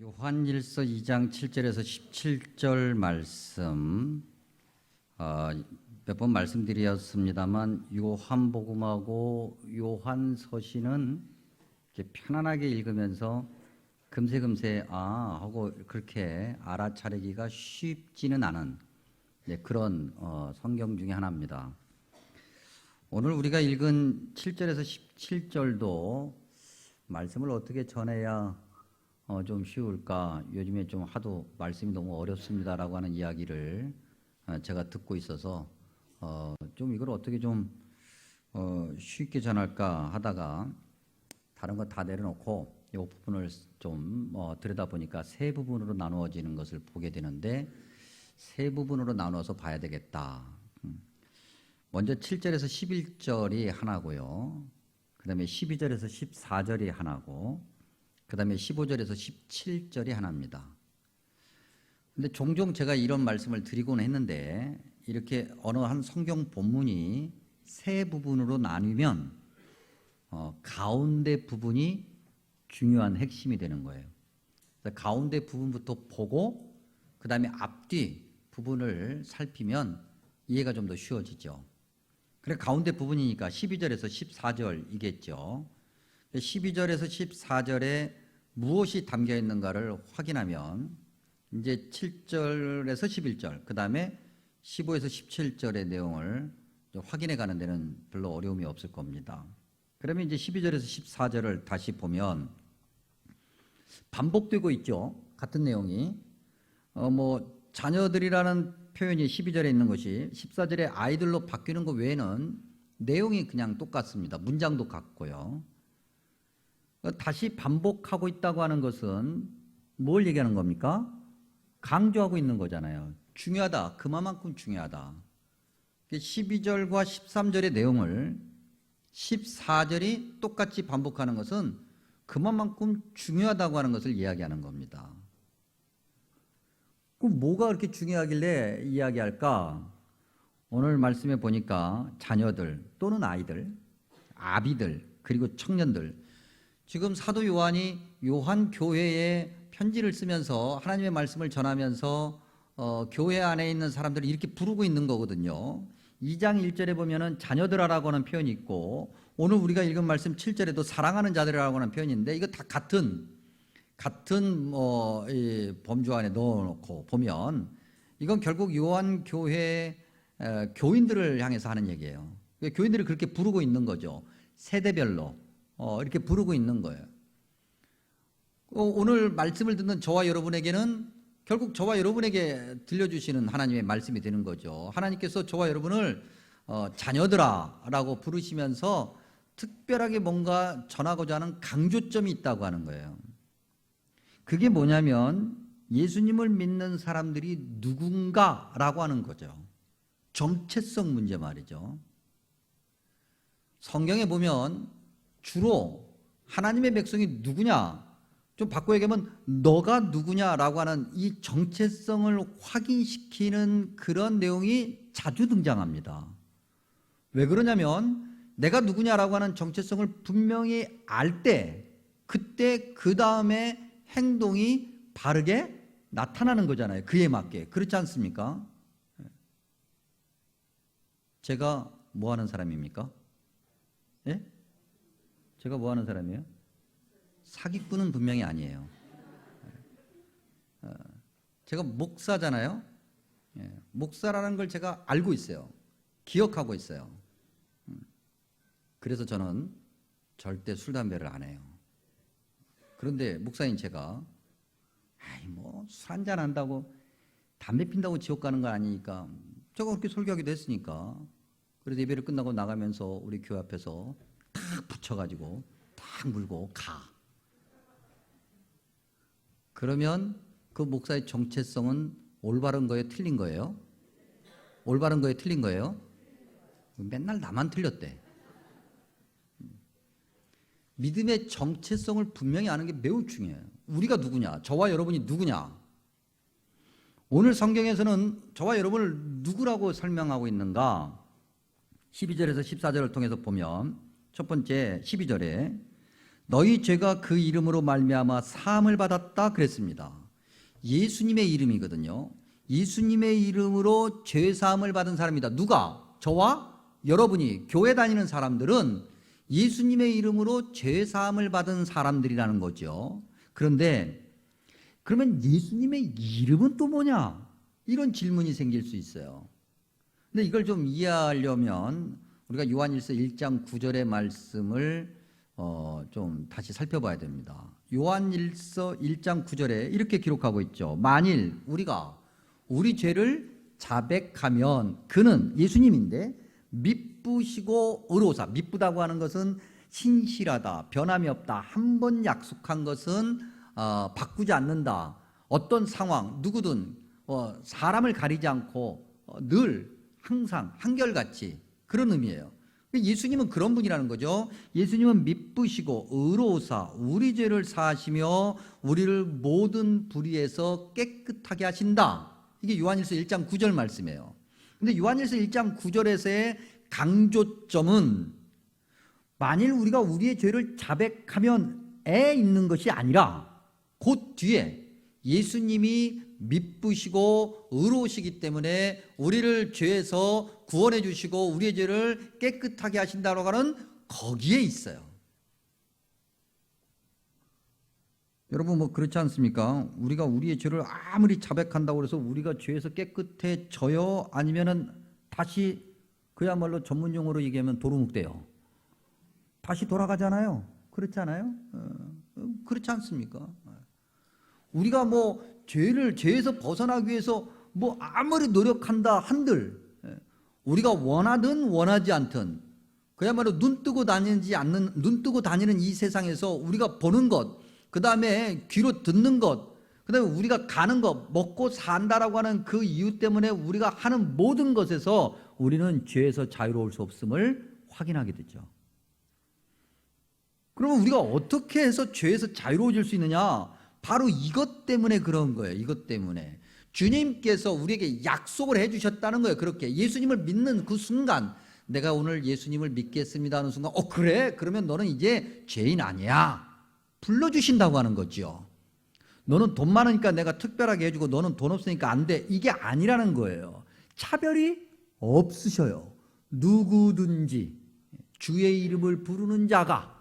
요한일서 2장 7절에서 17절 말씀 몇 번 말씀드렸습니다만 요한복음하고 요한서신은 이렇게 편안하게 읽으면서 금세금세 하고 그렇게 알아차리기가 쉽지는 않은 그런 성경 중에 하나입니다. 오늘 우리가 읽은 7절에서 17절도 말씀을 어떻게 전해야 좀 쉬울까? 요즘에 좀 하도 말씀이 너무 어렵습니다라고 하는 이야기를 제가 듣고 있어서 좀 이걸 어떻게 좀 쉽게 전할까 하다가 다른 거 다 내려놓고 이 부분을 좀 들여다보니까 세 부분으로 나누어지는 것을 보게 되는데 세 부분으로 나눠서 봐야 되겠다. 먼저 7절에서 11절이 하나고요. 그 다음에 12절에서 14절이 하나고 그 다음에 15절에서 17절이 하나입니다. 근데 종종 제가 이런 말씀을 드리곤 했는데 이렇게 어느 한 성경 본문이 세 부분으로 나뉘면 가운데 부분이 중요한 핵심이 되는 거예요. 그래서 가운데 부분부터 보고 그 다음에 앞뒤 부분을 살피면 이해가 좀 더 쉬워지죠. 그래 가운데 부분이니까 12절에서 14절이겠죠. 12절에서 14절에 무엇이 담겨 있는가를 확인하면 이제 7절에서 11절 그 다음에 15에서 17절의 내용을 확인해 가는 데는 별로 어려움이 없을 겁니다. 그러면 이제 12절에서 14절을 다시 보면 반복되고 있죠. 같은 내용이 자녀들이라는 표현이 12절에 있는 것이 14절에 아이들로 바뀌는 것 외에는 내용이 그냥 똑같습니다. 문장도 같고요. 다시 반복하고 있다고 하는 것은 뭘 얘기하는 겁니까? 강조하고 있는 거잖아요. 중요하다. 그만큼 중요하다. 12절과 13절의 내용을 14절이 똑같이 반복하는 것은 그만큼 중요하다고 하는 것을 이야기하는 겁니다. 그럼 뭐가 그렇게 중요하길래 이야기할까? 오늘 말씀에 보니까 자녀들 또는 아이들, 아비들 그리고 청년들 지금 사도 요한이 요한 교회에 편지를 쓰면서 하나님의 말씀을 전하면서 교회 안에 있는 사람들을 이렇게 부르고 있는 거거든요. 2장 1절에 보면은 자녀들아라고 하는 표현이 있고 오늘 우리가 읽은 말씀 7절에도 사랑하는 자들이라고 하는 표현인데 이거 다 같은 이 범주 안에 넣어놓고 보면 이건 결국 요한 교회 교인들을 향해서 하는 얘기예요. 교인들이 그렇게 부르고 있는 거죠. 세대별로 이렇게 부르고 있는 거예요. 오늘 말씀을 듣는 저와 여러분에게는 결국 저와 여러분에게 들려주시는 하나님의 말씀이 되는 거죠. 하나님께서 저와 여러분을 자녀들아라고 부르시면서 특별하게 뭔가 전하고자 하는 강조점이 있다고 하는 거예요. 그게 뭐냐면 예수님을 믿는 사람들이 누군가라고 하는 거죠. 정체성 문제 말이죠. 성경에 보면 주로 하나님의 백성이 누구냐, 좀 바꿔 얘기하면 너가 누구냐라고 하는 이 정체성을 확인시키는 그런 내용이 자주 등장합니다. 왜 그러냐면 내가 누구냐라고 하는 정체성을 분명히 알 때 그때 그 다음에 행동이 바르게 나타나는 거잖아요. 그에 맞게. 그렇지 않습니까? 제가 뭐 하는 사람입니까? 예? 제가 뭐 하는 사람이에요? 사기꾼은 분명히 아니에요. 제가 목사잖아요. 목사라는 걸 제가 알고 있어요. 기억하고 있어요. 그래서 저는 절대 술, 담배를 안 해요. 그런데 목사인 제가 술 한잔 한다고 담배 핀다고 지옥 가는 거 아니니까 제가 그렇게 설교하기도 했으니까 그래서 예배를 끝나고 나가면서 우리 교회 앞에서 탁 붙여가지고 탁 물고 가. 그러면 그 목사의 정체성은 올바른 거예요? 틀린 거예요? 올바른 거예요? 틀린 거예요? 맨날 나만 틀렸대. 믿음의 정체성을 분명히 아는 게 매우 중요해요. 우리가 누구냐? 저와 여러분이 누구냐? 오늘 성경에서는 저와 여러분을 누구라고 설명하고 있는가? 12절에서 14절을 통해서 보면 첫 번째 12절에 너희 죄가 그 이름으로 말미암아 사함을 받았다 그랬습니다. 예수님의 이름이거든요. 예수님의 이름으로 죄 사함을 받은 사람이다. 누가? 저와 여러분이 교회 다니는 사람들은 예수님의 이름으로 죄 사함을 받은 사람들이라는 거죠. 그런데 그러면 예수님의 이름은 또 뭐냐? 이런 질문이 생길 수 있어요. 근데 이걸 좀 이해하려면 우리가 요한일서 1장 9절의 말씀을 좀 다시 살펴봐야 됩니다. 요한일서 1장 9절에 이렇게 기록하고 있죠. 만일 우리가 우리 죄를 자백하면 그는 예수님인데 미쁘시고 의로사, 미쁘다고 하는 것은 신실하다, 변함이 없다, 한 번 약속한 것은 바꾸지 않는다, 어떤 상황 누구든 사람을 가리지 않고 늘 항상 한결같이, 그런 의미예요. 예수님은 그런 분이라는 거죠. 예수님은 미쁘시고 의로우사 우리 죄를 사하시며 우리를 모든 불의에서 깨끗하게 하신다. 이게 요한일서 1장 9절 말씀이에요. 근데 요한일서 1장 9절에서의 강조점은 만일 우리가 우리의 죄를 자백하면에 있는 것이 아니라 곧 뒤에 예수님이 미쁘시고 의로우시기 때문에 우리를 죄에서 구원해 주시고 우리의 죄를 깨끗하게 하신다고 하는 거기에 있어요. 여러분 뭐 그렇지 않습니까? 우리가 우리의 죄를 아무리 자백한다고 해서 우리가 죄에서 깨끗해져요? 아니면은 다시 그야말로 전문 용어로 얘기하면 도루묵대요. 다시 돌아가잖아요. 그렇지 않아요? 그렇지 않습니까? 우리가 뭐 죄에서 벗어나기 위해서 뭐 아무리 노력한다 한들 우리가 원하든 원하지 않든 그야말로 눈 뜨고 다니는 이 세상에서 우리가 보는 것, 그 다음에 귀로 듣는 것, 그 다음에 우리가 가는 것, 먹고 산다라고 하는 그 이유 때문에 우리가 하는 모든 것에서 우리는 죄에서 자유로울 수 없음을 확인하게 되죠. 그러면 우리가 어떻게 해서 죄에서 자유로워질 수 있느냐? 바로 이것 때문에 그런 거예요. 이것 때문에 주님께서 우리에게 약속을 해주셨다는 거예요. 그렇게 예수님을 믿는 그 순간, 내가 오늘 예수님을 믿겠습니다 하는 순간, 그래? 그러면 너는 이제 죄인 아니야, 불러주신다고 하는 거죠. 너는 돈 많으니까 내가 특별하게 해주고 너는 돈 없으니까 안 돼, 이게 아니라는 거예요. 차별이 없으셔요. 누구든지 주의 이름을 부르는 자가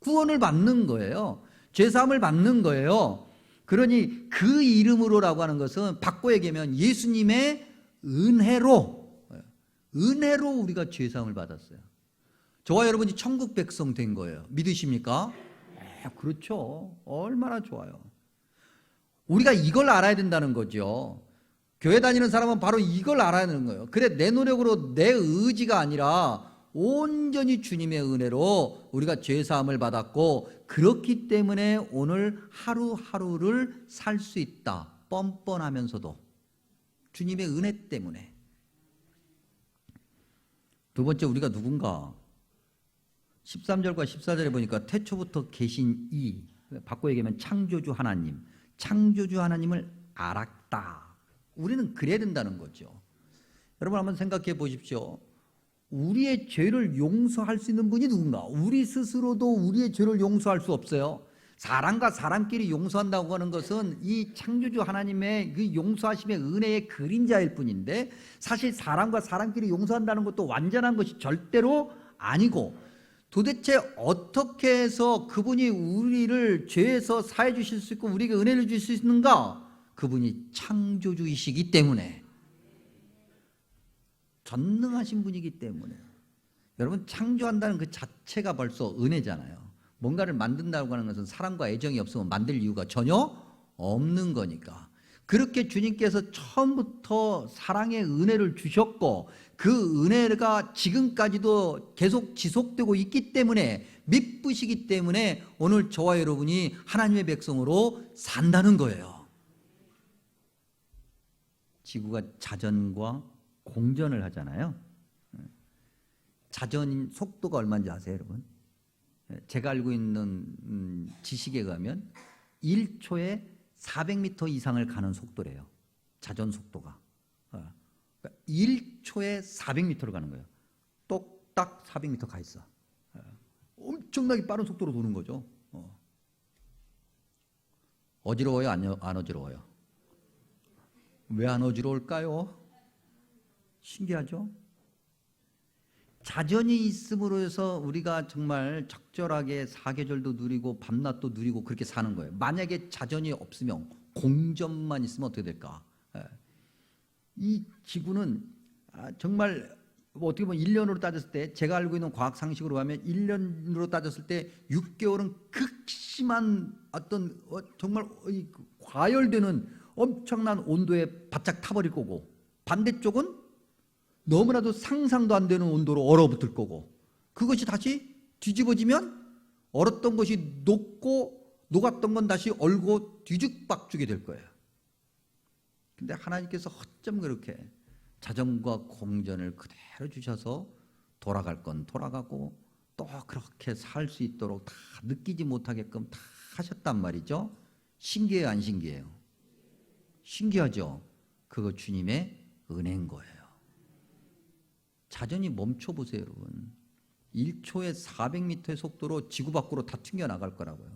구원을 받는 거예요. 죄사함을 받는 거예요. 그러니 그 이름으로라고 하는 것은 바꿔 얘기하면 예수님의 은혜로 우리가 죄사함을 받았어요. 저와 여러분이 천국 백성 된 거예요. 믿으십니까? 그렇죠. 얼마나 좋아요. 우리가 이걸 알아야 된다는 거죠. 교회 다니는 사람은 바로 이걸 알아야 되는 거예요. 그래, 내 노력으로 내 의지가 아니라 온전히 주님의 은혜로 우리가 죄사함을 받았고, 그렇기 때문에 오늘 하루하루를 살 수 있다. 뻔뻔하면서도 주님의 은혜 때문에. 두 번째, 우리가 누군가? 13절과 14절에 보니까 태초부터 계신 이, 바꿔 얘기하면 창조주 하나님, 창조주 하나님을 알았다. 우리는 그래야 된다는 거죠. 여러분 한번 생각해 보십시오. 우리의 죄를 용서할 수 있는 분이 누군가? 우리 스스로도 우리의 죄를 용서할 수 없어요. 사람과 사람끼리 용서한다고 하는 것은 이 창조주 하나님의 그 용서하심의 은혜의 그림자일 뿐인데, 사실 사람과 사람끼리 용서한다는 것도 완전한 것이 절대로 아니고, 도대체 어떻게 해서 그분이 우리를 죄에서 사해 주실 수 있고 우리에게 은혜를 주실 수 있는가? 그분이 창조주이시기 때문에, 전능하신 분이기 때문에. 여러분, 창조한다는 그 자체가 벌써 은혜잖아요. 뭔가를 만든다고 하는 것은 사랑과 애정이 없으면 만들 이유가 전혀 없는 거니까. 그렇게 주님께서 처음부터 사랑의 은혜를 주셨고, 그 은혜가 지금까지도 계속 지속되고 있기 때문에, 미쁘시기 때문에 오늘 저와 여러분이 하나님의 백성으로 산다는 거예요. 지구가 자전과 공전을 하잖아요. 자전 속도가 얼마인지 아세요, 여러분? 제가 알고 있는 지식에 의하면 1초에 400m 이상을 가는 속도래요. 자전 속도가. 1초에 400m를 가는 거예요. 똑딱 400m 가 있어. 엄청나게 빠른 속도로 도는 거죠. 어지러워요? 안 어지러워요? 왜 안 어지러울까요? 신기하죠? 자전이 있음으로 해서 우리가 정말 적절하게 사계절도 누리고 밤낮도 누리고 그렇게 사는 거예요. 만약에 자전이 없으면, 공전만 있으면 어떻게 될까? 이 지구는 정말 어떻게 보면 1년으로 따졌을 때, 제가 알고 있는 과학 상식으로 하면 1년으로 따졌을 때 6개월은 극심한 어떤 정말 과열되는 엄청난 온도에 바짝 타버릴 거고, 반대쪽은 너무나도 상상도 안 되는 온도로 얼어붙을 거고, 그것이 다시 뒤집어지면 얼었던 것이 녹고 녹았던 건 다시 얼고 뒤죽박죽이 될 거예요. 근데 하나님께서 어쩜 그렇게 자전과 공전을 그대로 주셔서 돌아갈 건 돌아가고 또 그렇게 살 수 있도록 다 느끼지 못하게끔 다 하셨단 말이죠. 신기해요, 안 신기해요? 신기하죠? 그거 주님의 은혜인 거예요. 자전이 멈춰보세요, 여러분. 1초에 400m의 속도로 지구 밖으로 다 튕겨나갈 거라고요.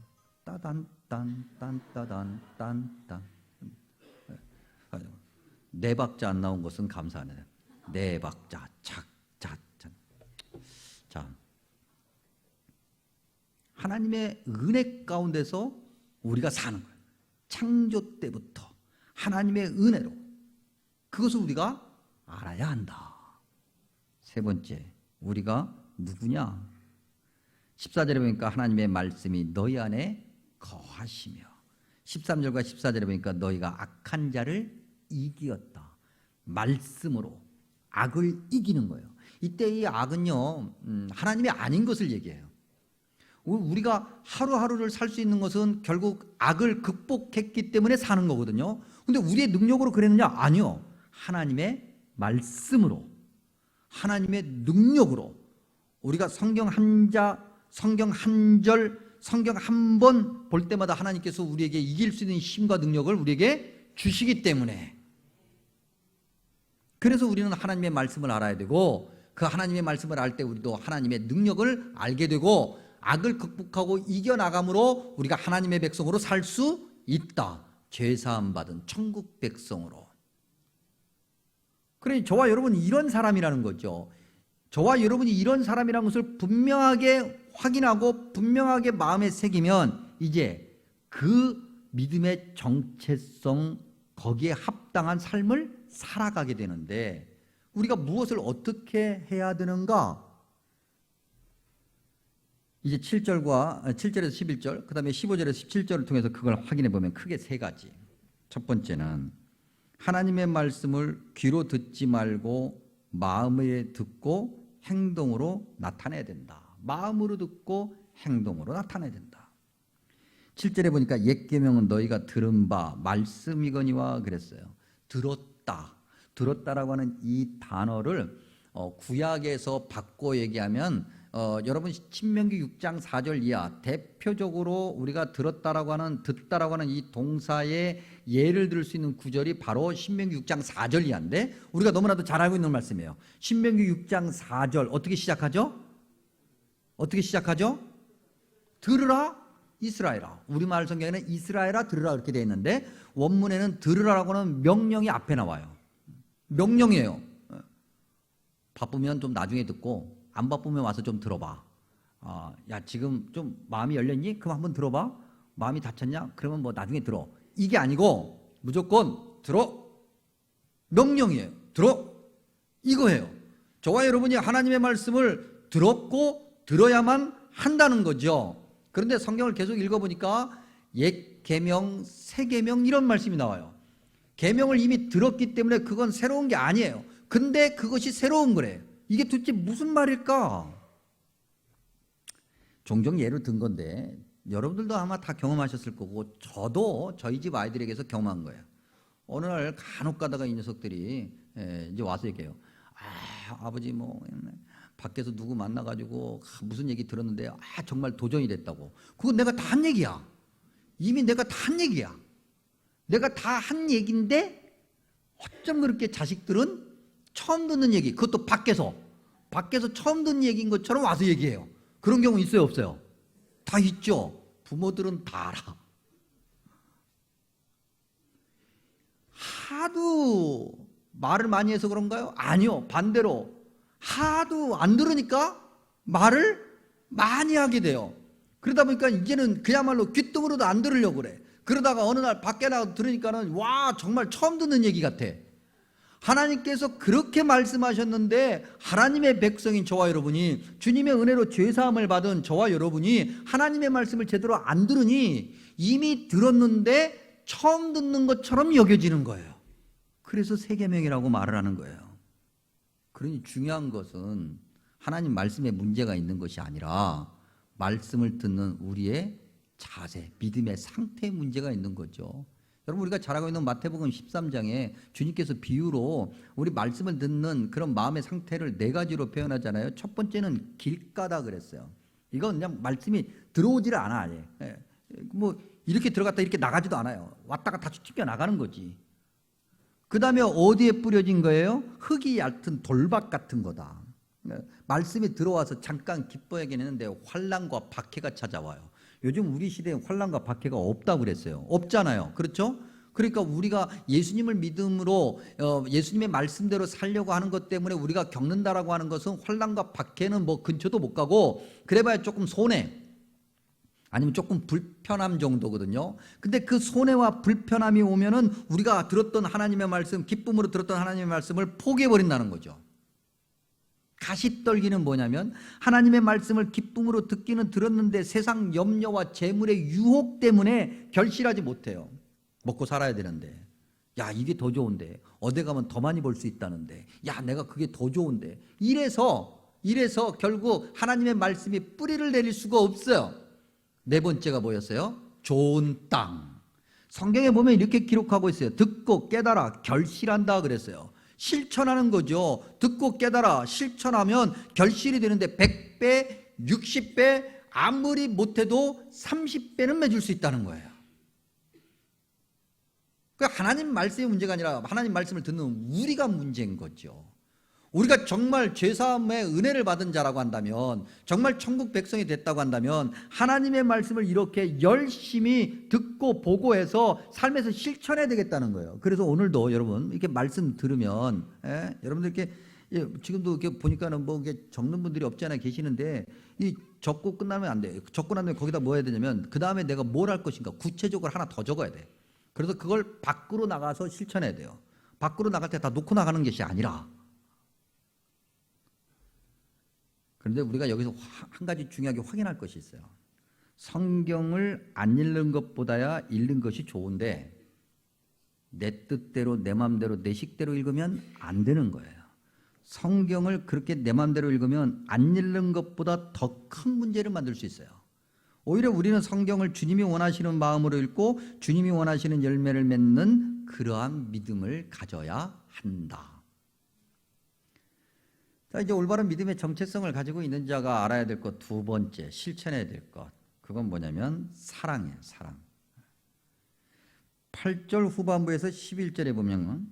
따단 딴딴 따단 딴딴. 네 박자 안 나온 것은 감사하네요. 네 박자 착착착. 자, 하나님의 은혜 가운데서 우리가 사는 거예요. 창조 때부터 하나님의 은혜로. 그것을 우리가 알아야 한다. 세 번째, 우리가 누구냐? 14절에 보니까 하나님의 말씀이 너희 안에 거하시며, 13절과 14절에 보니까 너희가 악한 자를 이기었다. 말씀으로 악을 이기는 거예요. 이때 이 악은요, 하나님이 아닌 것을 얘기해요. 우리가 하루하루를 살 수 있는 것은 결국 악을 극복했기 때문에 사는 거거든요. 근데 우리의 능력으로 그랬느냐? 아니요. 하나님의 말씀으로, 하나님의 능력으로. 우리가 성경 한 절, 성경 한 번 볼 때마다 하나님께서 우리에게 이길 수 있는 힘과 능력을 우리에게 주시기 때문에, 그래서 우리는 하나님의 말씀을 알아야 되고, 그 하나님의 말씀을 알 때 우리도 하나님의 능력을 알게 되고, 악을 극복하고 이겨나감으로 우리가 하나님의 백성으로 살 수 있다. 죄사함 받은 천국 백성으로. 그러니 저와 여러분이 이런 사람이라는 거죠. 저와 여러분이 이런 사람이라는 것을 분명하게 확인하고 분명하게 마음에 새기면 이제 그 믿음의 정체성, 거기에 합당한 삶을 살아가게 되는데, 우리가 무엇을 어떻게 해야 되는가? 이제 7절에서 11절, 그 다음에 15절에서 17절을 통해서 그걸 확인해 보면 크게 세 가지. 첫 번째는 하나님의 말씀을 귀로 듣지 말고 마음에 듣고 행동으로 나타내야 된다. 마음으로 듣고 행동으로 나타내야 된다. 7절에 보니까 옛 계명은 너희가 들은 바 말씀이거니와 그랬어요. 들었다라고 하는 이 단어를 구약에서 바꿔 얘기하면 여러분 신명기 6장 4절 이하, 대표적으로 우리가 들었다라고 하는, 듣다라고 하는 이 동사의 예를 들 수 있는 구절이 바로 신명기 6장 4절 이하인데, 우리가 너무나도 잘 알고 있는 말씀이에요. 신명기 6장 4절 어떻게 시작하죠? 어떻게 시작하죠? 들으라 이스라엘아. 우리말 성경에는 이스라엘아 들으라 이렇게 되어 있는데, 원문에는 들으라라고 하는 명령이 앞에 나와요. 명령이에요. 바쁘면 좀 나중에 듣고, 안 바쁘면 와서 좀 들어봐. 야, 지금 좀 마음이 열렸니? 그럼 한번 들어봐. 마음이 닫혔냐? 그러면 뭐 나중에 들어. 이게 아니고 무조건 들어. 명령이에요. 들어. 이거예요. 저와 여러분이 하나님의 말씀을 들었고 들어야만 한다는 거죠. 그런데 성경을 계속 읽어보니까 옛 계명, 새 계명 이런 말씀이 나와요. 계명을 이미 들었기 때문에 그건 새로운 게 아니에요. 근데 그것이 새로운 거래요. 이게 도대체 무슨 말일까? 종종 예를 든 건데 여러분들도 아마 다 경험하셨을 거고, 저도 저희 집 아이들에게서 경험한 거예요. 어느 날 간혹 가다가 이 녀석들이 이제 와서 얘기해요. 아버지 뭐 밖에서 누구 만나가지고 무슨 얘기 들었는데 정말 도전이 됐다고. 그건 내가 다 한 얘기야. 이미 내가 다 한 얘기야. 내가 다 한 얘기인데 어쩜 그렇게 자식들은 처음 듣는 얘기, 그것도 밖에서 처음 듣는 얘기인 것처럼 와서 얘기해요. 그런 경우 있어요, 없어요? 다 있죠. 부모들은 다 알아. 하도 말을 많이 해서 그런가요? 아니요. 반대로 하도 안 들으니까 말을 많이 하게 돼요. 그러다 보니까 이제는 그야말로 귓등으로도 안 들으려고 그래. 그러다가 어느 날 밖에 나가서 들으니까는 와, 정말 처음 듣는 얘기 같아. 하나님께서 그렇게 말씀하셨는데 하나님의 백성인 저와 여러분이, 주님의 은혜로 죄사함을 받은 저와 여러분이 하나님의 말씀을 제대로 안 들으니 이미 들었는데 처음 듣는 것처럼 여겨지는 거예요. 그래서 세계명이라고 말을 하는 거예요. 그러니 중요한 것은 하나님 말씀에 문제가 있는 것이 아니라 말씀을 듣는 우리의 자세, 믿음의 상태에 문제가 있는 거죠. 여러분, 우리가 잘 알고 있는 마태복음 13장에 주님께서 비유로 우리 말씀을 듣는 그런 마음의 상태를 네 가지로 표현하잖아요. 첫 번째는 길가다 그랬어요. 이건 그냥 말씀이 들어오지를 않아. 뭐 이렇게 들어갔다 이렇게 나가지도 않아요. 왔다가 다시 튕겨 나가는 거지. 그 다음에 어디에 뿌려진 거예요? 흙이 얕은 돌밭 같은 거다. 말씀이 들어와서 잠깐 기뻐하긴 했는데 환난과 박해가 찾아와요. 요즘 우리 시대에 환난과 박해가 없다고 그랬어요. 없잖아요. 그렇죠? 그러니까 우리가 예수님을 믿음으로 예수님의 말씀대로 살려고 하는 것 때문에 우리가 겪는다라고 하는 것은 환난과 박해는 뭐 근처도 못 가고 그래봐야 조금 손해 아니면 조금 불편함 정도거든요. 근데 그 손해와 불편함이 오면은 우리가 들었던 하나님의 말씀, 기쁨으로 들었던 하나님의 말씀을 포기해버린다는 거죠. 가시떨기는 뭐냐면 하나님의 말씀을 기쁨으로 듣기는 들었는데 세상 염려와 재물의 유혹 때문에 결실하지 못해요. 먹고 살아야 되는데, 야 이게 더 좋은데, 어디 가면 더 많이 벌 수 있다는데, 야 내가 그게 더 좋은데, 이래서 결국 하나님의 말씀이 뿌리를 내릴 수가 없어요. 네 번째가 뭐였어요? 좋은 땅. 성경에 보면 이렇게 기록하고 있어요. 듣고 깨달아 결실한다 그랬어요. 실천하는 거죠. 듣고 깨달아 실천하면 결실이 되는데 100배, 60배, 아무리 못해도 30배는 맺을 수 있다는 거예요. 그러니까 하나님 말씀이 문제가 아니라 하나님 말씀을 듣는 우리가 문제인 거죠. 우리가 정말 죄사함의 은혜를 받은 자라고 한다면, 정말 천국 백성이 됐다고 한다면 하나님의 말씀을 이렇게 열심히 듣고 보고 해서 삶에서 실천해야 되겠다는 거예요. 그래서 오늘도 여러분 이렇게 말씀 들으면 여러분들 이렇게 지금도 이렇게 보니까는 뭐 이게 적는 분들이 없지 않아 계시는데, 이 적고 끝나면 안 돼. 적고 나면 거기다 뭐 해야 되냐면 그 다음에 내가 뭘 할 것인가 구체적으로 하나 더 적어야 돼. 그래서 그걸 밖으로 나가서 실천해야 돼요. 밖으로 나갈 때 다 놓고 나가는 것이 아니라. 그런데 우리가 여기서 한 가지 중요하게 확인할 것이 있어요. 성경을 안 읽는 것보다야 읽는 것이 좋은데 내 뜻대로 내 마음대로 내 식대로 읽으면 안 되는 거예요. 성경을 그렇게 내 마음대로 읽으면 안 읽는 것보다 더 큰 문제를 만들 수 있어요. 오히려 우리는 성경을 주님이 원하시는 마음으로 읽고 주님이 원하시는 열매를 맺는 그러한 믿음을 가져야 한다. 자, 이제 올바른 믿음의 정체성을 가지고 있는 자가 알아야 될 것 두 번째, 실천해야 될 것, 그건 뭐냐면 사랑이에요. 사랑. 8절 후반부에서 11절에 보면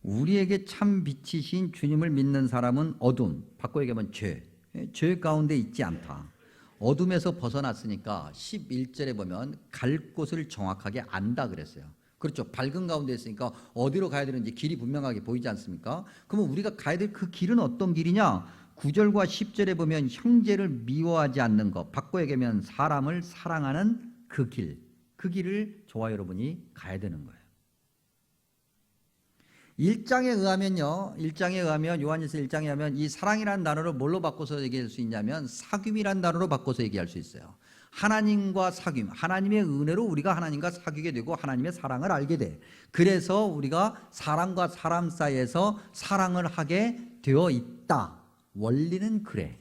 우리에게 참 빛이신 주님을 믿는 사람은 어둠, 바꿔 얘기하면 죄 가운데 있지 않다. 어둠에서 벗어났으니까 11절에 보면 갈 곳을 정확하게 안다 그랬어요. 그렇죠. 밝은 가운데 있으니까 어디로 가야 되는지 길이 분명하게 보이지 않습니까? 그러면 우리가 가야 될 그 길은 어떤 길이냐? 9절과 10절에 보면 형제를 미워하지 않는 것, 바꿔 얘기하면 사람을 사랑하는 그 길을 저와 여러분이 가야 되는 거예요. 1장에 의하면 요한일서 1장에 하면 이 사랑이라는 단어를 뭘로 바꿔서 얘기할 수 있냐면 사귐이라는 단어로 바꿔서 얘기할 수 있어요. 하나님과 사귐, 하나님의 은혜로 우리가 하나님과 사귀게 되고 하나님의 사랑을 알게 돼. 그래서 우리가 사람과 사람 사이에서 사랑을 하게 되어 있다. 원리는 그래.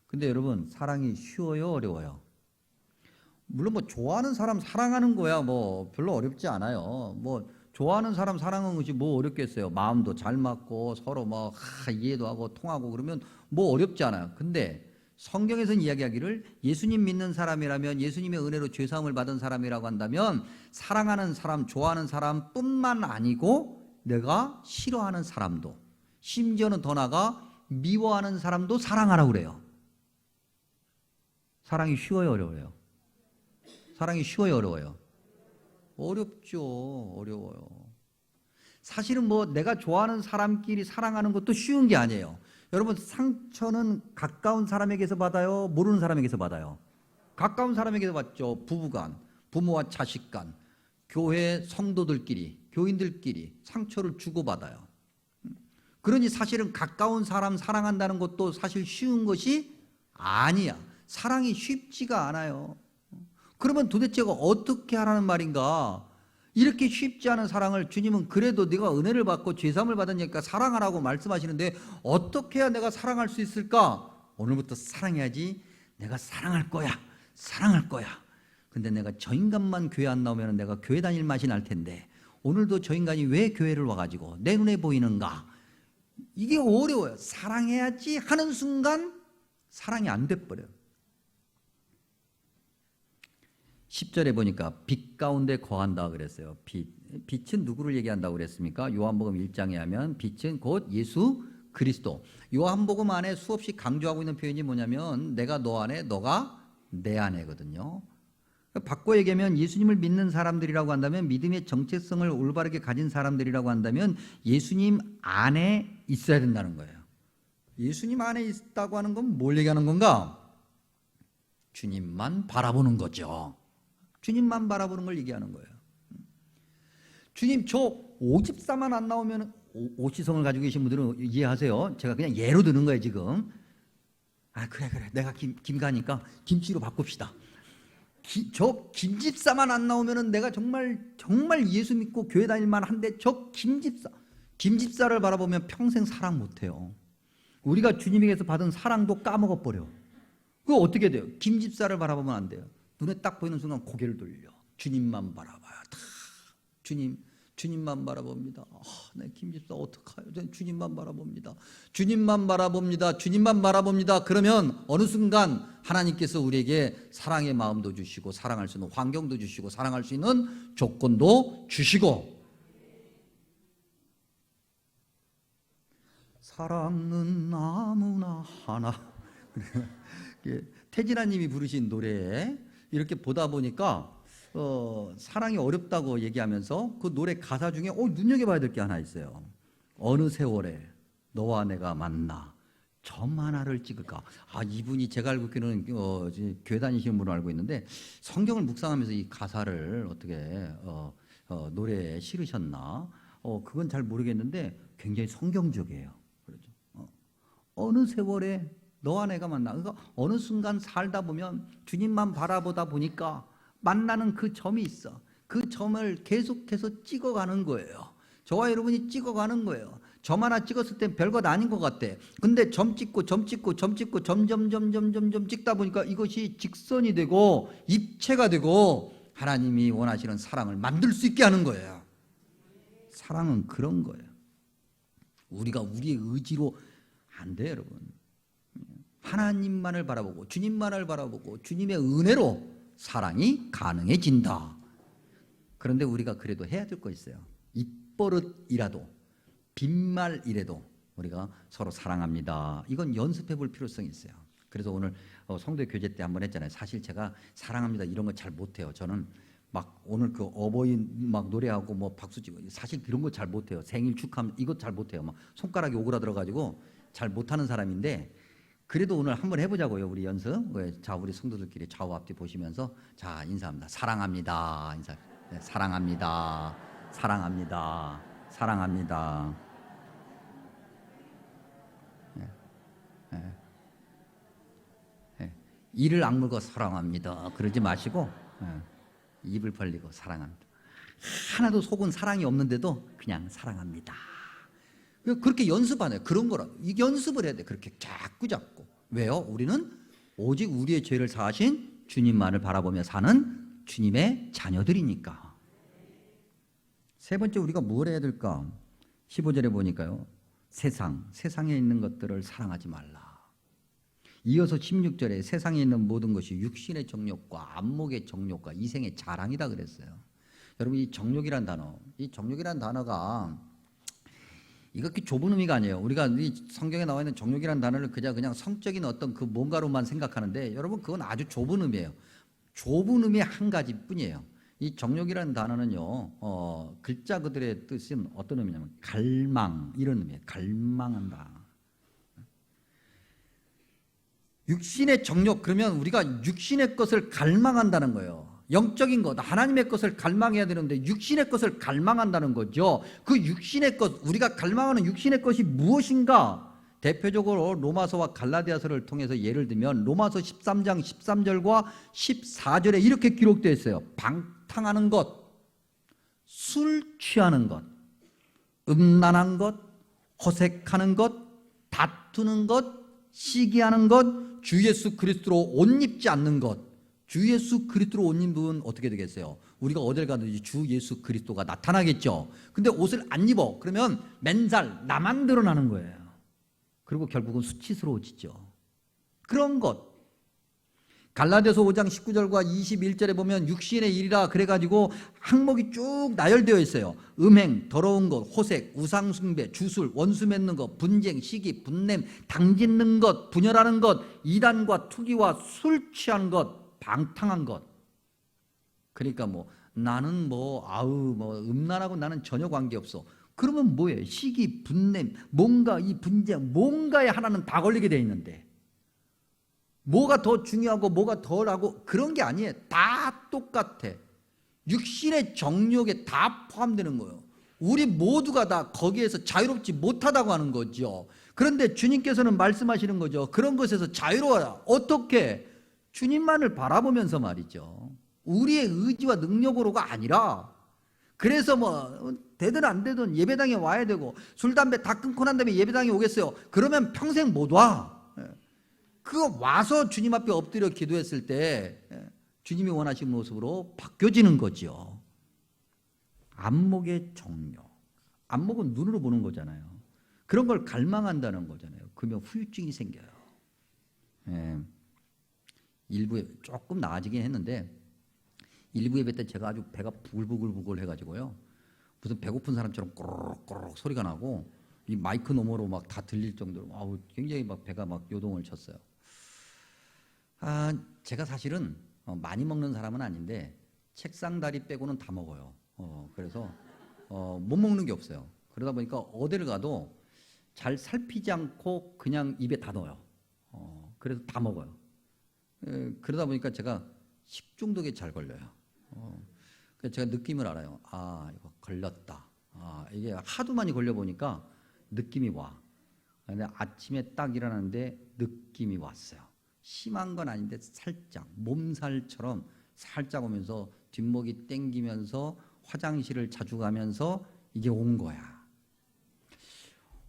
근데 여러분, 사랑이 쉬워요, 어려워요? 물론 뭐 좋아하는 사람 사랑하는 거야 뭐 별로 어렵지 않아요. 뭐 좋아하는 사람 사랑하는 것이 뭐 어렵겠어요. 마음도 잘 맞고 서로 뭐 이해도 하고 통하고 그러면 뭐 어렵지 않아요. 근데 성경에서는 이야기하기를 예수님 믿는 사람이라면, 예수님의 은혜로 죄사함을 받은 사람이라고 한다면 사랑하는 사람, 좋아하는 사람뿐만 아니고 내가 싫어하는 사람도, 심지어는 더 나아가 미워하는 사람도 사랑하라고 그래요. 사랑이 쉬워요, 어려워요? 사랑이 쉬워요, 어려워요? 어렵죠. 어려워요. 사실은 뭐 내가 좋아하는 사람끼리 사랑하는 것도 쉬운 게 아니에요. 여러분, 상처는 가까운 사람에게서 받아요, 모르는 사람에게서 받아요? 가까운 사람에게서 받죠. 부부간, 부모와 자식간, 교회 성도들끼리, 교인들끼리 상처를 주고받아요. 그러니 사실은 가까운 사람 사랑한다는 것도 사실 쉬운 것이 아니야. 사랑이 쉽지가 않아요. 그러면 도대체 어떻게 하라는 말인가? 이렇게 쉽지 않은 사랑을 주님은 그래도 네가 은혜를 받고 죄사함을 받으니까 사랑하라고 말씀하시는데 어떻게 해야 내가 사랑할 수 있을까? 오늘부터 사랑해야지. 내가 사랑할 거야. 사랑할 거야. 근데 내가 저 인간만 교회 안 나오면 내가 교회 다닐 맛이 날 텐데 오늘도 저 인간이 왜 교회를 와가지고 내 눈에 보이는가? 이게 어려워요. 사랑해야지 하는 순간 사랑이 안 돼버려요. 10절에 보니까 빛 가운데 거한다 그랬어요. 빛은 누구를 얘기한다고 그랬습니까? 요한복음 1장에 하면 빛은 곧 예수 그리스도. 요한복음 안에 수없이 강조하고 있는 표현이 뭐냐면 내가 너 안에, 너가 내 안에거든요. 바꿔 얘기하면 예수님을 믿는 사람들이라고 한다면, 믿음의 정체성을 올바르게 가진 사람들이라고 한다면 예수님 안에 있어야 된다는 거예요. 예수님 안에 있다고 하는 건 뭘 얘기하는 건가? 주님만 바라보는 거죠. 주님만 바라보는 걸 얘기하는 거예요. 주님, 저 오집사만 안 나오면, 오시성을 가지고 계신 분들은 이해하세요. 제가 그냥 예로 드는 거예요 지금. 아 그래 내가 김가니까 김치로 바꿉시다. 저 김집사만 안 나오면은 내가 정말 예수 믿고 교회 다닐만 한데 저 김집사를 바라보면 평생 사랑 못해요. 우리가 주님에게서 받은 사랑도 까먹어 버려. 그거 어떻게 돼요? 김집사를 바라보면 안 돼요. 눈에 딱 보이는 순간 고개를 돌려. 주님만 바라봐요. 다 주님만 바라봅니다. 내 김집사 어떡해요? 저는 주님만 바라봅니다. 주님만 바라봅니다. 주님만 바라봅니다. 그러면 어느 순간 하나님께서 우리에게 사랑의 마음도 주시고 사랑할 수 있는 환경도 주시고 사랑할 수 있는 조건도 주시고. 사랑은 아무나 하나. 태진아 님이 부르신 노래에 이렇게 보다 보니까 사랑이 어렵다고 얘기하면서 그 노래 가사 중에 눈여겨봐야 될 게 하나 있어요. 어느 세월에 너와 내가 만나 점 하나를 찍을까. 이분이 제가 알고 있기는 교회 다니시는 분으로 알고 있는데 성경을 묵상하면서 이 가사를 어떻게 노래에 실으셨나 그건 잘 모르겠는데 굉장히 성경적이에요. 그렇죠. 어느 세월에 너와 내가 만나. 그러니까 어느 순간 살다 보면 주님만 바라보다 보니까 만나는 그 점이 있어. 그 점을 계속해서 찍어가는 거예요. 저와 여러분이 찍어가는 거예요. 점 하나 찍었을 땐 별것 아닌 것 같아. 근데 점 찍고 점 찍다 보니까 이것이 직선이 되고 입체가 되고 하나님이 원하시는 사랑을 만들 수 있게 하는 거예요. 사랑은 그런 거예요. 우리가 우리의 의지로 안 돼요, 여러분. 하나님만을 바라보고 주님만을 바라보고 주님의 은혜로 사랑이 가능해진다. 그런데 우리가 그래도 해야 될 거 있어요. 입버릇이라도 빈말이라도 우리가 서로 사랑합니다. 이건 연습해 볼 필요성이 있어요. 그래서 오늘 성도 교제 때 한번 했잖아요. 사실 제가 사랑합니다 이런 거 잘 못해요. 저는 막 오늘 그 어버이 막 노래하고 뭐 박수 치고 사실 그런 거 잘 못해요. 생일 축하합니다 이거 잘 못해요. 막 손가락이 오그라들어가지고 잘 못하는 사람인데 그래도 오늘 한번 해보자고요. 우리 연습. 자, 우리 성도들끼리 좌우 앞뒤 보시면서 자 인사합니다. 사랑합니다. 인사. 네, 사랑합니다. 사랑합니다. 사랑합니다. 네, 네, 네. 이를 악물고 사랑합니다. 그러지 마시고 네, 입을 벌리고 사랑합니다. 하나도 속은 사랑이 없는데도 그냥 사랑합니다. 그렇게 연습 안 해요. 그런 거라. 이 연습을 해야 돼. 그렇게 자꾸. 왜요? 우리는 오직 우리의 죄를 사하신 주님만을 바라보며 사는 주님의 자녀들이니까. 세 번째 우리가 뭘 해야 될까? 15절에 보니까요. 세상에 있는 것들을 사랑하지 말라. 이어서 16절에 세상에 있는 모든 것이 육신의 정욕과 안목의 정욕과 이생의 자랑이다 그랬어요. 여러분 이 정욕이란 단어가 이거 그 좁은 의미가 아니에요. 우리가 이 성경에 나와 있는 정욕이라는 단어를 그냥 성적인 어떤 그 뭔가로만 생각하는데 여러분 그건 아주 좁은 의미예요. 좁은 의미의 한 가지뿐이에요. 이 정욕이라는 단어는요, 글자 그들의 뜻은 어떤 의미냐면 갈망 이런 의미예요. 갈망한다. 육신의 정욕 그러면 우리가 육신의 것을 갈망한다는 거예요. 영적인 것, 하나님의 것을 갈망해야 되는데 육신의 것을 갈망한다는 거죠. 그 육신의 것, 우리가 갈망하는 육신의 것이 무엇인가? 대표적으로 로마서와 갈라디아서를 통해서 예를 들면 로마서 13장 13절과 14절에 이렇게 기록되어 있어요. 방탕하는 것, 술 취하는 것, 음란한 것, 호색하는 것, 다투는 것, 시기하는 것, 주 예수 그리스도로 옷 입지 않는 것. 주 예수 그리스도로 옷 입으면 어떻게 되겠어요? 우리가 어딜 가든지 주 예수 그리스도가 나타나겠죠. 근데 옷을 안 입어. 그러면 맨살 나만 드러나는 거예요. 그리고 결국은 수치스러워지죠. 그런 것. 갈라디아서 5장 19절과 21절에 보면 육신의 일이라 그래가지고 항목이 쭉 나열되어 있어요. 음행, 더러운 것, 호색, 우상숭배, 주술, 원수 맺는 것, 분쟁, 시기, 분냄, 당짓는 것, 분열하는 것, 이단과 투기와 술 취한 것, 방탕한 것. 그러니까 나는 음란하고 나는 전혀 관계없어. 그러면 뭐예요? 시기, 분냄, 뭔가 이 분쟁, 뭔가에 하나는 다 걸리게 돼 있는데 뭐가 더 중요하고 뭐가 덜하고 그런 게 아니에요. 다 똑같아. 육신의 정욕에 다 포함되는 거예요. 우리 모두가 다 거기에서 자유롭지 못하다고 하는 거죠. 그런데 주님께서는 말씀하시는 거죠. 그런 것에서 자유로워라. 어떻게? 주님만을 바라보면서 말이죠. 우리의 의지와 능력으로가 아니라 그래서 되든 안 되든 예배당에 와야 되고 술, 담배 다 끊고 난 다음에 예배당에 오겠어요. 그러면 평생 못 와. 그거 와서 주님 앞에 엎드려 기도했을 때 주님이 원하시는 모습으로 바뀌어지는 거죠. 안목의 정욕. 안목은 눈으로 보는 거잖아요. 그런 걸 갈망한다는 거잖아요. 그러면 후유증이 생겨요. 일부에 조금 나아지긴 했는데 일부 예배 때 제가 아주 배가 부글부글 해가지고요. 무슨 배고픈 사람처럼 꼬르륵 소리가 나고 이 마이크 너머로 막 다 들릴 정도로 굉장히 막 배가 막 요동을 쳤어요. 제가 사실은 많이 먹는 사람은 아닌데 책상 다리 빼고는 다 먹어요. 그래서 못 먹는 게 없어요. 그러다 보니까 어디를 가도 잘 살피지 않고 그냥 입에 다 넣어요. 그래서 다 먹어요. 그러다 보니까 제가 식중독에 잘 걸려요. 그래서 제가 느낌을 알아요. 이거 걸렸다. 이게 하도 많이 걸려보니까 느낌이 와. 근데 아침에 딱 일어났는데 느낌이 왔어요. 심한 건 아닌데 살짝 몸살처럼 살짝 오면서 뒷목이 땡기면서 화장실을 자주 가면서 이게 온 거야.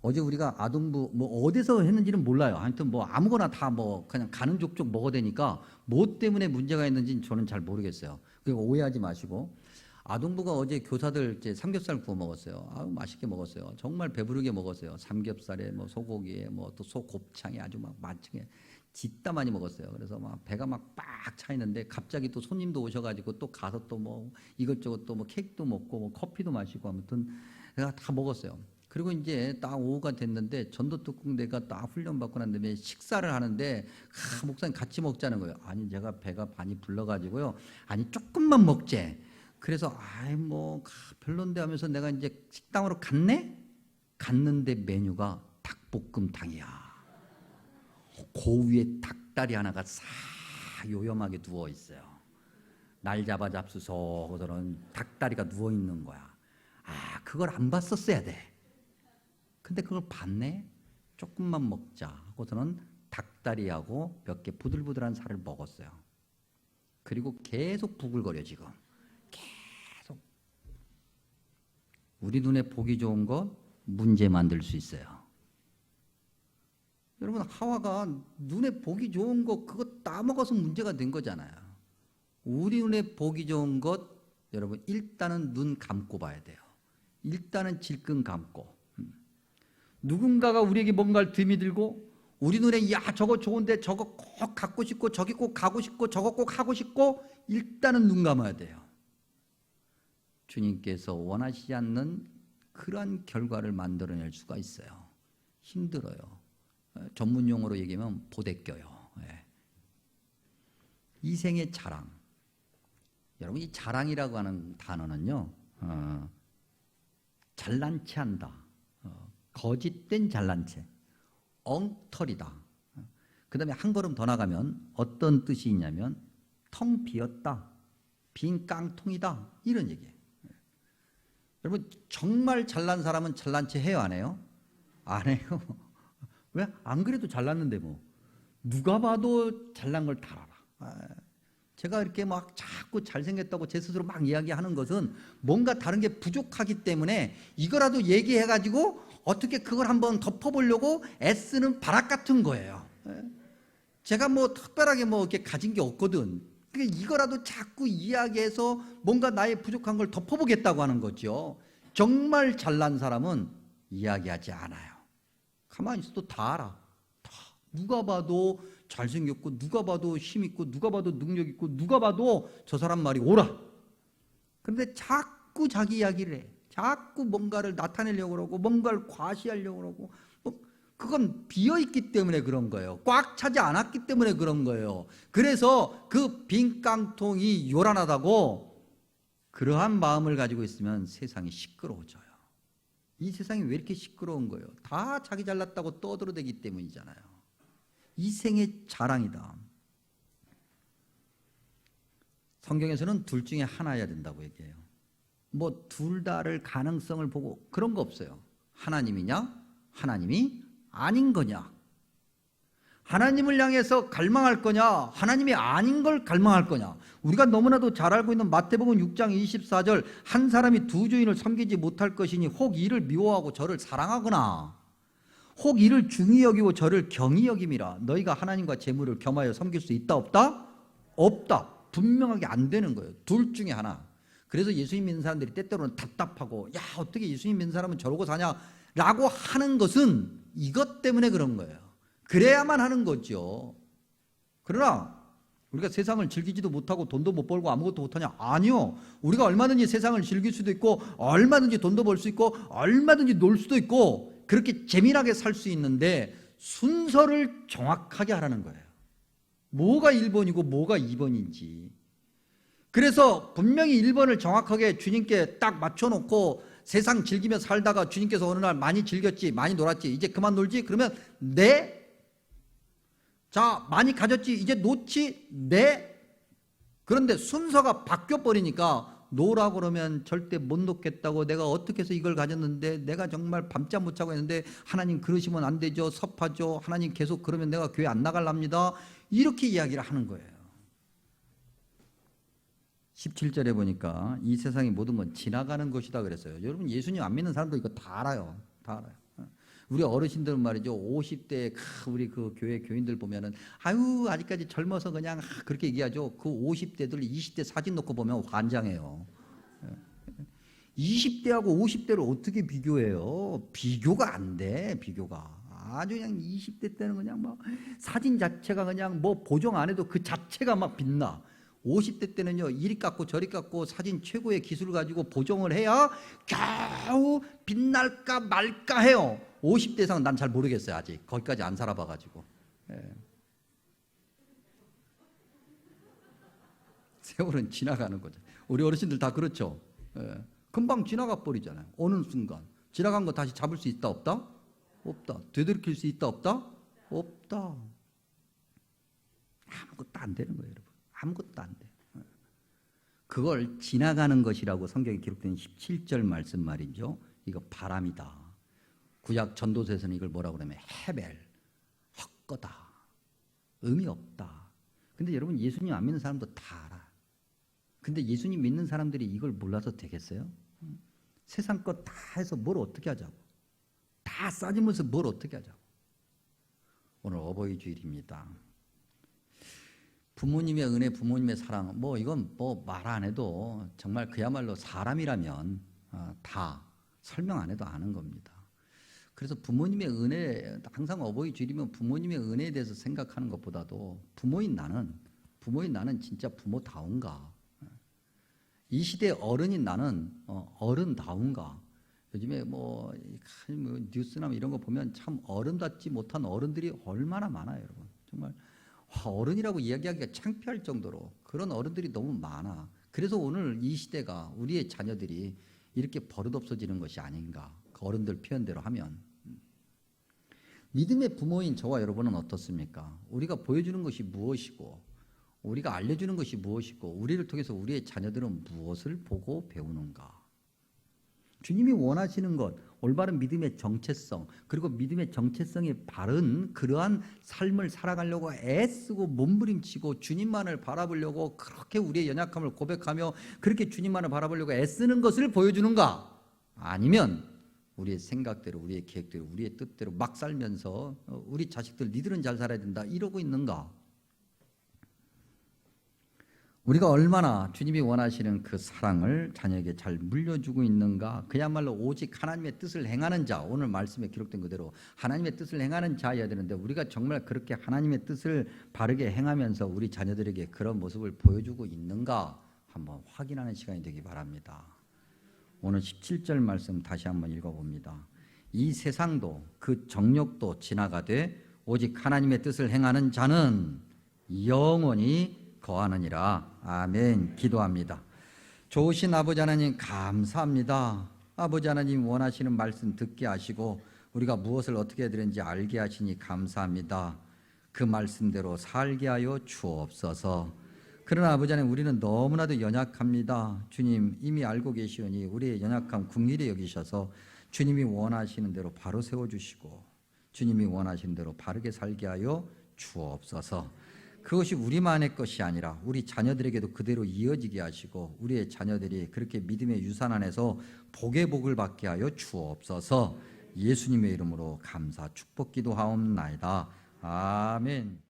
어제 우리가 아동부 어디서 했는지는 몰라요. 하여튼 아무거나 다 그냥 가는 족족 먹어대니까 뭐 때문에 문제가 있는지는 저는 잘 모르겠어요. 그리고 오해하지 마시고 아동부가 어제 교사들 이제 삼겹살 구워 먹었어요. 맛있게 먹었어요. 정말 배부르게 먹었어요. 삼겹살에 소고기에 또 소곱창에 아주 막 만층에 진짜 많이 먹었어요. 그래서 배가 막 빡 차 있는데 갑자기 또 손님도 오셔가지고 또 가서 또 이것저것 또 케이크도 먹고 커피도 마시고 아무튼 내가 다 먹었어요. 그리고 이제 딱 오후가 됐는데 전도특공대가 딱 훈련받고 난 다음에 식사를 하는데 목사님 같이 먹자는 거예요. 아니 제가 배가 많이 불러가지고요. 아니 조금만 먹재. 그래서 별론데 하면서 내가 이제 식당으로 갔는데 메뉴가 닭볶음탕이야. 그 위에 닭다리 하나가 싹 요염하게 누워 있어요. 날 잡아 잡수서 그러는 닭다리가 누워 있는 거야. 그걸 안 봤었어야 돼. 근데 그걸 봤네. 조금만 먹자 하고서는 닭다리하고 몇 개 부들부들한 살을 먹었어요. 그리고 계속 부글거려 지금. 계속. 우리 눈에 보기 좋은 것 문제 만들 수 있어요. 여러분 하와가 눈에 보기 좋은 것 그거 따먹어서 문제가 된 거잖아요. 우리 눈에 보기 좋은 것 여러분 일단은 눈 감고 봐야 돼요. 일단은 질끈 감고 누군가가 우리에게 뭔가를 들이밀고 우리 눈에 저거 좋은데 저거 꼭 갖고 싶고 저기 꼭 가고 싶고 저거 꼭 하고 싶고 일단은 눈 감아야 돼요. 주님께서 원하시지 않는 그러한 결과를 만들어낼 수가 있어요. 힘들어요. 전문 용어로 얘기하면 보대껴요. 예. 이생의 자랑. 여러분, 이 자랑이라고 하는 단어는요, 잘난 체 한다, 거짓된 잘난 체, 엉터리다. 그 다음에 한 걸음 더 나가면 어떤 뜻이 있냐면 텅 비었다, 빈 깡통이다, 이런 얘기예요. 여러분, 정말 잘난 사람은 잘난 체 해요, 안 해요? 안 해요. 왜? 안 그래도 잘났는데 뭐. 누가 봐도 잘난 걸 다 알아. 제가 이렇게 막 자꾸 잘생겼다고 제 스스로 막 이야기하는 것은 뭔가 다른 게 부족하기 때문에 이거라도 얘기해가지고 어떻게 그걸 한번 덮어보려고 애쓰는 발악 같은 거예요. 제가 뭐 특별하게 뭐 이렇게 가진 게 없거든. 그러니까 이거라도 자꾸 이야기해서 뭔가 나의 부족한 걸 덮어보겠다고 하는 거죠. 정말 잘난 사람은 이야기하지 않아요. 가만히 있어도 다 알아. 다. 누가 봐도 잘생겼고, 누가 봐도 힘있고, 누가 봐도 능력있고, 누가 봐도 저 사람 말이 옳아. 그런데 자꾸 자기 이야기를 해. 자꾸 뭔가를 나타내려고 그러고, 뭔가를 과시하려고 그러고, 그건 비어있기 때문에 그런 거예요. 꽉 차지 않았기 때문에 그런 거예요. 그래서 그 빈 깡통이 요란하다고, 그러한 마음을 가지고 있으면 세상이 시끄러워져요. 이 세상이 왜 이렇게 시끄러운 거예요? 다 자기 잘났다고 떠들어대기 때문이잖아요. 이생의 자랑이다. 성경에서는 둘 중에 하나여야 된다고 얘기해요. 뭐 둘 다를 가능성을 보고 그런 거 없어요. 하나님이냐, 하나님이 아닌 거냐. 하나님을 향해서 갈망할 거냐, 하나님이 아닌 걸 갈망할 거냐. 우리가 너무나도 잘 알고 있는 마태복음 6장 24절, 한 사람이 두 주인을 섬기지 못할 것이니 혹 이를 미워하고 저를 사랑하거나 혹 이를 중히 여기고 저를 경히 여김이라. 너희가 하나님과 재물을 겸하여 섬길 수 있다 없다? 없다. 분명하게 안 되는 거예요. 둘 중에 하나. 그래서 예수님 믿는 사람들이 때때로는 답답하고, 야, 어떻게 예수님 믿는 사람은 저러고 사냐라고 하는 것은 이것 때문에 그런 거예요. 그래야만 하는 거죠. 그러나 우리가 세상을 즐기지도 못하고 돈도 못 벌고 아무것도 못하냐? 아니요. 우리가 얼마든지 세상을 즐길 수도 있고, 얼마든지 돈도 벌 수 있고, 얼마든지 놀 수도 있고, 그렇게 재미나게 살 수 있는데 순서를 정확하게 하라는 거예요. 뭐가 1번이고 뭐가 2번인지. 그래서 분명히 1번을 정확하게 주님께 딱 맞춰놓고 세상 즐기며 살다가 주님께서 어느 날 많이 즐겼지, 많이 놀았지, 이제 그만 놀지? 그러면 네. 자, 많이 가졌지, 이제 놓지? 네. 그런데 순서가 바뀌어버리니까 놓으라고 그러면 절대 못 놓겠다고, 내가 어떻게 해서 이걸 가졌는데, 내가 정말 밤잠 못 자고 했는데 하나님 그러시면 안 되죠, 섭하죠, 하나님 계속 그러면 내가 교회 안 나갈랍니다, 이렇게 이야기를 하는 거예요. 17절에 보니까 이 세상의 모든 건 지나가는 것이다 그랬어요. 여러분, 예수님 안 믿는 사람도 이거 다 알아요. 다 알아요. 우리 어르신들은 말이죠, 50대 우리 그 교회 교인들 보면은 아유 아직까지 젊어서 그냥 그렇게 얘기하죠. 그 50대들 20대 사진 놓고 보면 환장해요. 20대하고 50대를 어떻게 비교해요? 비교가 안 돼. 비교가 아주 그냥 20대 때는 그냥 막 사진 자체가 그냥 뭐 보정 안 해도 그 자체가 막 빛나. 50대 때는요, 이리 깎고 저리 깎고 사진 최고의 기술을 가지고 보정을 해야 겨우 빛날까 말까 해요. 50대 이상은 난 잘 모르겠어요. 아직 거기까지 안 살아봐가지고. 예. 세월은 지나가는 거죠. 우리 어르신들 다 그렇죠. 예. 금방 지나가 버리잖아요. 어느 순간 지나간 거 다시 잡을 수 있다 없다? 없다. 되돌이킬 수 있다 없다? 없다. 아무것도 안 되는 거예요, 여러분. 아무것도 안 돼. 그걸 지나가는 것이라고 성경에 기록된 17절 말씀 말이죠. 이거 바람이다. 구약 전도서에서는 이걸 뭐라고 그러면 헤벨, 헛거다, 의미 없다. 근데 여러분, 예수님 안 믿는 사람도 다 알아. 근데 예수님 믿는 사람들이 이걸 몰라서 되겠어요? 세상 것 다 해서 뭘 어떻게 하자고. 다 싸지면서 뭘 어떻게 하자고. 오늘 어버이 주일입니다. 부모님의 은혜, 부모님의 사랑, 뭐 이건 뭐 말 안 해도 정말 그야말로 사람이라면 다 설명 안 해도 아는 겁니다. 그래서 부모님의 은혜, 항상 어버이 주일이면 부모님의 은혜에 대해서 생각하는 것보다도 부모인 나는 진짜 부모다운가? 이 시대 어른인 나는 어른다운가? 요즘에 뭐 뉴스나 이런 거 보면 참 어른답지 못한 어른들이 얼마나 많아요, 여러분. 정말 어른이라고 이야기하기가 창피할 정도로 그런 어른들이 너무 많아. 그래서 오늘 이 시대가 우리의 자녀들이 이렇게 버릇없어지는 것이 아닌가. 그 어른들 표현대로 하면. 믿음의 부모인 저와 여러분은 어떻습니까? 우리가 보여주는 것이 무엇이고 우리가 알려주는 것이 무엇이고 우리를 통해서 우리의 자녀들은 무엇을 보고 배우는가? 주님이 원하시는 것, 올바른 믿음의 정체성, 그리고 믿음의 정체성이 바른 그러한 삶을 살아가려고 애쓰고 몸부림치고 주님만을 바라보려고 그렇게 우리의 연약함을 고백하며 그렇게 주님만을 바라보려고 애쓰는 것을 보여주는가? 아니면 우리의 생각대로, 우리의 계획대로, 우리의 뜻대로 막 살면서 우리 자식들 니들은 잘 살아야 된다 이러고 있는가? 우리가 얼마나 주님이 원하시는 그 사랑을 자녀에게 잘 물려주고 있는가? 그야말로 오직 하나님의 뜻을 행하는 자, 오늘 말씀에 기록된 그대로 하나님의 뜻을 행하는 자여야 되는데 우리가 정말 그렇게 하나님의 뜻을 바르게 행하면서 우리 자녀들에게 그런 모습을 보여주고 있는가? 한번 확인하는 시간이 되기 바랍니다. 오늘 17절 말씀 다시 한번 읽어봅니다. 이 세상도 그 정욕도 지나가되 오직 하나님의 뜻을 행하는 자는 영원히 거하느니라. 아멘. 기도합니다. 좋으신 아버지 하나님 감사합니다. 아버지 하나님 원하시는 말씀 듣게 하시고 우리가 무엇을 어떻게 해야 되는지 알게 하시니 감사합니다. 그 말씀대로 살게 하여 주옵소서. 그러나 아버지 하나님 우리는 너무나도 연약합니다. 주님 이미 알고 계시오니 우리의 연약함 긍휼히 여기셔서 주님이 원하시는 대로 바로 세워주시고 주님이 원하시는 대로 바르게 살게 하여 주옵소서. 그것이 우리만의 것이 아니라 우리 자녀들에게도 그대로 이어지게 하시고 우리의 자녀들이 그렇게 믿음의 유산 안에서 복의 복을 받게 하여 주옵소서. 예수님의 이름으로 감사 축복 기도하옵나이다. 아멘.